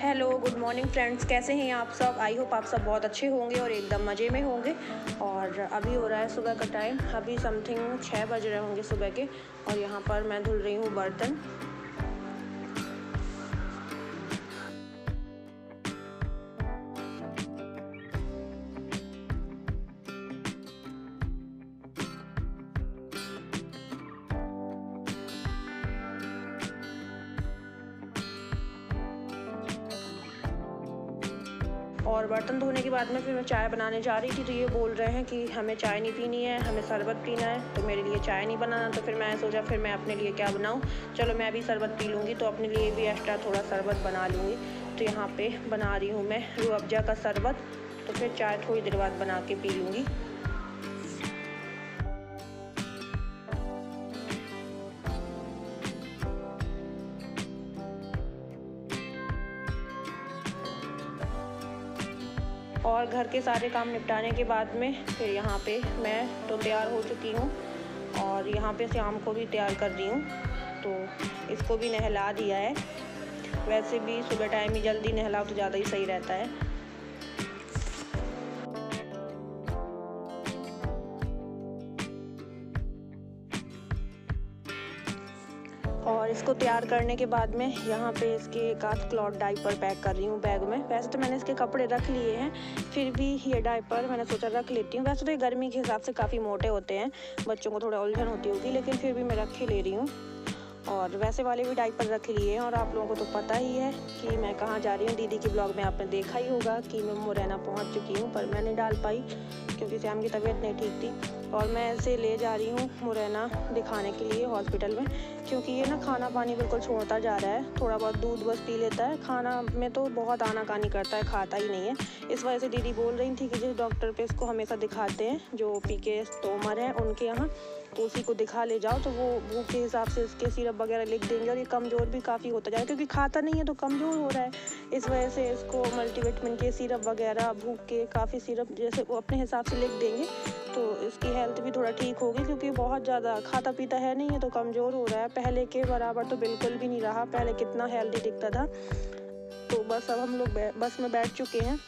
Hello, good morning friends. कैसे हैं आप सब? आई होप आप सब बहुत अच्छे होंगे और एकदम मज़े में होंगे। और अभी हो रहा है सुबह का टाइम। अभी समथिंग 6 बज रहे होंगे सुबह के। और यहाँ पर मैं धुल रही हूँ बर्तन। और बर्तन धोने के बाद में फिर मैं चाय बनाने जा रही थी, तो ये बोल रहे हैं कि हमें चाय नहीं पीनी है, हमें शरबत पीना है। तो मेरे लिए चाय नहीं बनाना, तो फिर मैं सोचा फिर मैं अपने लिए क्या बनाऊं। चलो मैं भी शरबत पी लूँगी, तो अपने लिए भी एक्स्ट्रा थोड़ा शरबत बना लूँगी। तो यहाँ पे बना रही हूँ मैं रूह अफ़ज़ा का शरबत। तो फिर चाय थोड़ी देर बाद बना के पी लूँगी। और घर के सारे काम निपटाने के बाद में फिर यहाँ पे मैं तो तैयार हो चुकी हूँ। और यहाँ पे श्याम को भी तैयार कर रही हूँ, तो इसको भी नहला दिया है। वैसे भी सुबह टाइम ही जल्दी नहलाओ तो ज़्यादा ही सही रहता है। और इसको तैयार करने के बाद में यहाँ पे इसके एक आध क्लॉथ डायपर पैक कर रही हूँ बैग में। वैसे तो मैंने इसके कपड़े रख लिए हैं, फिर भी ये डायपर मैंने सोचा रख लेती हूँ। वैसे तो ये गर्मी के हिसाब से काफ़ी मोटे होते हैं, बच्चों को थोड़ा उलझन होती होगी, लेकिन फिर भी मैं रख ही ले रही हूँ। और वैसे वाले भी डायपर रख लिए हैं। और आप लोगों को तो पता ही है कि मैं कहाँ जा रही हूँ। दीदी के ब्लॉग में आपने देखा ही होगा कि मैं मुरैना पहुँच चुकी हूँ, पर मैं नहीं डाल पाई क्योंकि श्याम की तबीयत नहीं ठीक थी। और मैं ऐसे ले जा रही हूँ मुरैना दिखाने के लिए हॉस्पिटल में, क्योंकि ये ना खाना पानी बिल्कुल छोड़ता जा रहा है। थोड़ा बहुत दूध बस पी लेता है, खाना में तो बहुत आनाकानी करता है, खाता ही नहीं है। इस वजह से दीदी बोल रही थी कि जिस डॉक्टर पे इसको हमेशा दिखाते हैं, जो पीके तोमर हैं उनके यहाँ, तो उसी को दिखा ले जाओ, तो वो भूख के हिसाब से इसके सिरप वगैरह लिख देंगे। और ये कमज़ोर भी काफ़ी होता जाएगा, क्योंकि खाता नहीं है तो कमज़ोर हो रहा है। इस वजह से इसको मल्टीविटामिन के सिरप वगैरह, भूख के काफ़ी सिरप जैसे वो अपने हिसाब से लिख देंगे, तो इसकी हेल्थ भी थोड़ा ठीक होगी। क्योंकि बहुत ज़्यादा खाता पीता है नहीं है तो कमज़ोर हो रहा है। पहले के बराबर तो बिल्कुल भी नहीं रहा, पहले कितना हेल्दी दिखता था। तो बस अब हम लोग बस में बैठ चुके हैं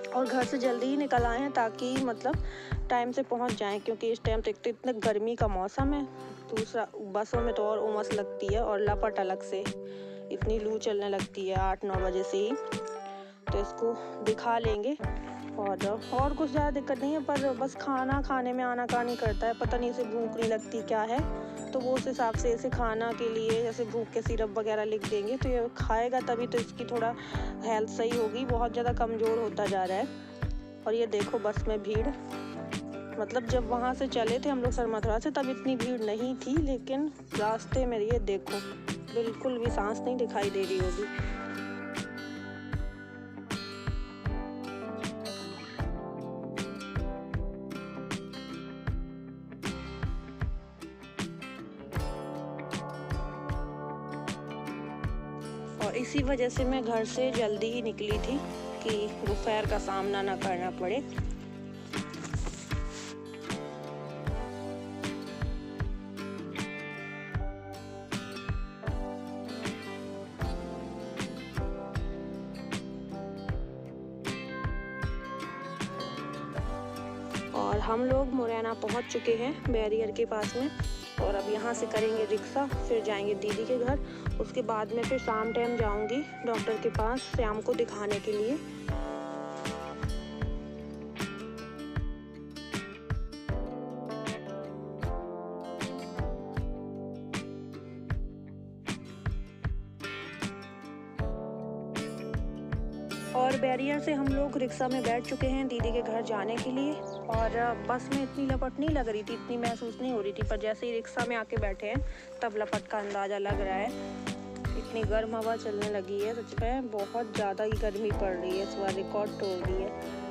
और घर से जल्दी ही निकल आए हैं, ताकि मतलब टाइम से पहुंच जाएं। क्योंकि इस टाइम तो इतना गर्मी का मौसम है, दूसरा बसों में तो और उमस लगती है और लपट अलग से इतनी लू चलने लगती है 8-9 बजे से ही। तो इसको दिखा लेंगे। और कुछ ज़्यादा दिक्कत नहीं है, पर बस खाना खाने में आनाकानी करता है, पता नहीं इसे भूख नहीं लगती क्या है। तो वो उस हिसाब से इसे खाना के लिए जैसे भूख के सिरप वगैरह लिख देंगे, तो ये खाएगा तभी तो इसकी थोड़ा हेल्थ सही होगी। बहुत ज़्यादा कमज़ोर होता जा रहा है। और ये देखो बस में भीड़, मतलब जब वहाँ से चले थे हम लोग सरमथुरा से तब इतनी भीड़ नहीं थी, लेकिन रास्ते में ये देखो बिल्कुल भी सांस नहीं दिखाई दे रही होगी। और इसी वजह से मैं घर से जल्दी ही निकली थी कि दोपहर का सामना ना करना पड़े। और हम लोग मुरैना पहुंच चुके हैं बैरियर के पास में। और अब यहाँ से करेंगे रिक्शा, फिर जाएंगे दीदी के घर। उसके बाद में फिर शाम टाइम जाऊंगी डॉक्टर के पास श्याम को दिखाने के लिए। और बैरियर से हम लोग रिक्शा में बैठ चुके हैं दीदी के घर जाने के लिए। और बस में इतनी लपट नहीं लग रही थी, इतनी महसूस नहीं हो रही थी, पर जैसे ही रिक्शा में आके बैठे हैं तब लपट का अंदाज़ा लग रहा है। इतनी गर्म हवा चलने लगी है, सच में बहुत ज़्यादा ही गर्मी पड़ रही है, इस बार रिकॉर्ड तोड़ रही है।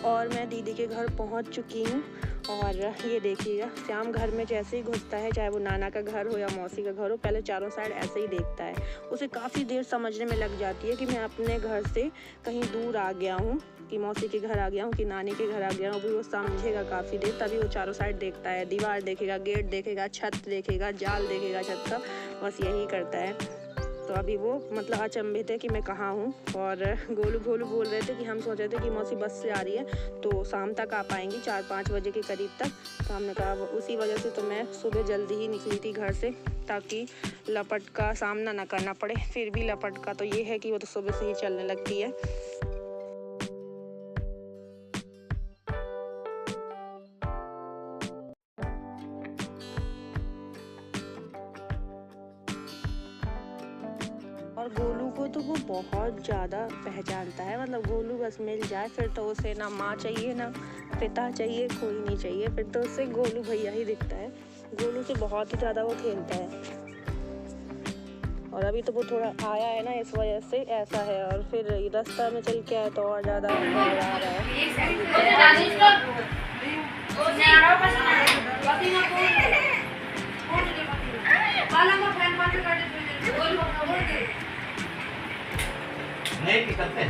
और मैं दीदी के घर पहुंच चुकी हूँ। और ये देखिएगा श्याम घर में जैसे ही घुसता है, चाहे वो नाना का घर हो या मौसी का घर हो, पहले चारों साइड ऐसे ही देखता है। उसे काफ़ी देर समझने में लग जाती है कि मैं अपने घर से कहीं दूर आ गया हूँ, कि मौसी के घर आ गया हूँ, कि नानी के घर आ गया हूँ। अभी वो समझेगा काफ़ी देर, तभी वो चारों साइड देखता है, दीवार देखेगा, गेट देखेगा, छत देखेगा, जाल देखेगा छत का, बस यही करता है। तो अभी वो मतलब अचंभित है कि मैं कहाँ हूँ। और गोलू गोलू बोल रहे थे कि हम सोच रहे थे कि मौसी बस से आ रही है तो शाम तक आ पाएंगी, 4-5 बजे के करीब तक। तो हमने कहा उसी वजह से तो मैं सुबह जल्दी ही निकली थी घर से, ताकि लपट का सामना ना करना पड़े। फिर भी लपट का तो ये है कि वो तो सुबह से ही चलने लगती है। और गोलू को तो वो बहुत ज़्यादा पहचानता है, मतलब गोलू बस मिल जाए फिर तो उसे ना माँ चाहिए ना पिता चाहिए, कोई नहीं चाहिए, फिर तो उसे गोलू भैया ही दिखता है। गोलू से बहुत ही ज़्यादा वो खेलता है। और अभी तो वो थोड़ा आया है ना, इस वजह से ऐसा है। और फिर रास्ता में चल के आया तो और ज़्यादा घबरा रहा है। नहीं पिकअप है।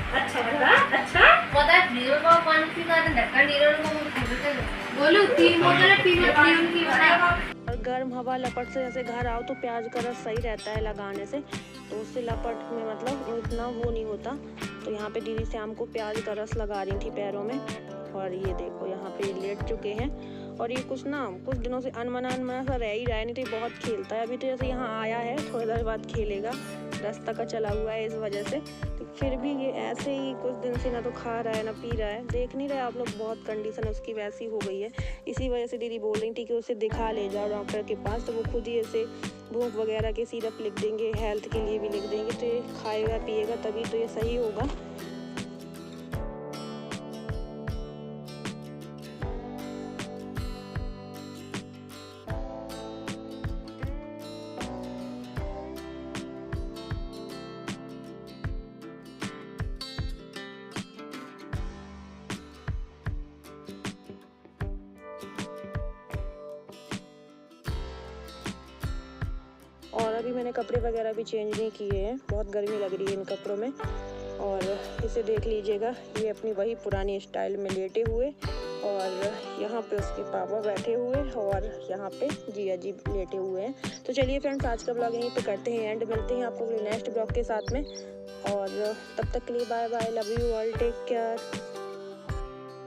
अच्छा लगा, अच्छा पता है हीरो का पानी पीना है, ढक्कन हीरो को बोलू 3 बोतल उनकी बनाई। और गर्म हवा लपट से जैसे घर आओ तो प्याज का रस सही रहता है लगाने से, तो उससे लपट में मतलब उतना वो नहीं होता। तो यहाँ पे दीदी श्याम को प्याज का रस लगा रही थी पैरों में। और ये देखो यहाँ पे लेट चुके हैं। और ये कुछ दिनों से अनमना सा रह ही रहा है, नहीं तो ये बहुत खेलता है। अभी तो जैसे यहाँ आया है, थोड़ी देर बाद खेलेगा, रास्ता का चला हुआ है इस वजह से। तो फिर भी ये ऐसे ही कुछ दिन से ना तो खा रहा है ना पी रहा है। देख नहीं रहे आप लोग, बहुत कंडीशन उसकी वैसी हो गई है। इसी वजह से दीदी बोल रही थी कि उसे दिखा ले जाओ डॉक्टर के पास, तो वो खुद ही ऐसे भूख वगैरह के सिरप लिख देंगे, हेल्थ के लिए भी लिख देंगे। तो ये खाएगा पिएगा तभी तो ये सही होगा। और अभी मैंने कपड़े वगैरह भी चेंज नहीं किए हैं, बहुत गर्मी लग रही है इन कपड़ों में। और इसे देख लीजिएगा, ये अपनी वही पुरानी स्टाइल में लेटे हुए, और यहाँ पे उसके पापा बैठे हुए, और यहाँ पे जिया जी लेटे हुए हैं। तो चलिए फ्रेंड्स, आज का ब्लॉग यहीं पे करते हैं एंड, मिलते हैं आपको नेक्स्ट ब्लॉग के साथ में। और तब तक के लिए bye bye, love you all, take care.